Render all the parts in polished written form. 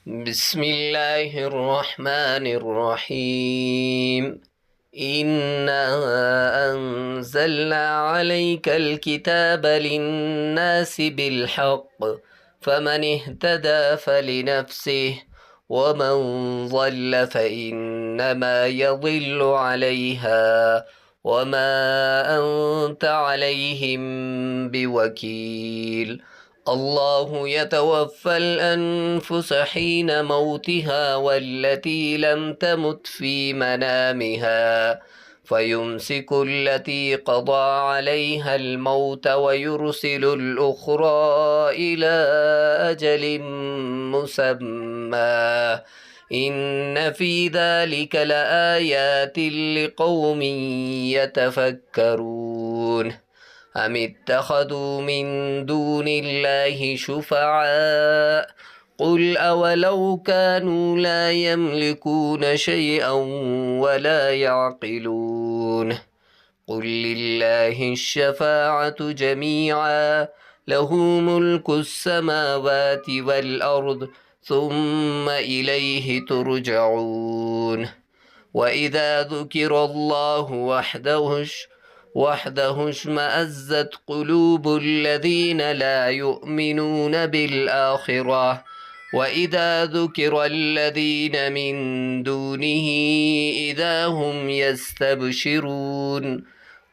بسم الله الرحمن الرحيم. إنا أنزلنا عليك الكتاب للناس بالحق، فمن اهتدى فلنفسه، ومن ضل فإنما يضل عليها، وما أنت عليهم بوكيل. الله يتوفى الأنفس حين موتها والتي لم تمت في منامها، فيمسك التي قضى عليها الموت ويرسل الأخرى إلى أجل مسمى. إن في ذلك لآيات لقوم يتفكرون. أم اتخذوا من دون الله شفعاء، قل أولو كانوا لا يملكون شيئا ولا يعقلون. قل لله الشفاعة جميعا، له ملك السماوات والأرض، ثم إليه ترجعون. وإذا ذكر الله وحده اشمأزت قلوب الذين لا يؤمنون بالآخرة، وإذا ذكر الذين من دونه إذا هم يستبشرون.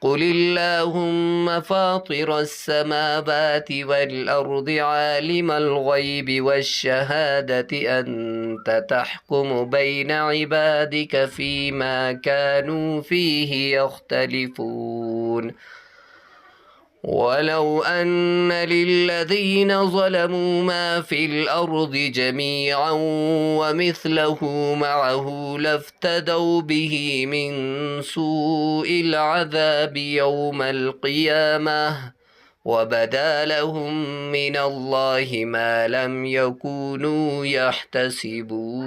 قل اللهم فاطر السماوات والأرض عالم الغيب والشهادة أنت تحكم بين عبادك فيما كانوا فيه يختلفون. ولو أن للذين ظلموا ما في الأرض جميعا ومثله معه لافتدوا به من سوء العذاب يوم القيامة، وبدا لهم من الله ما لم يكونوا يحتسبون.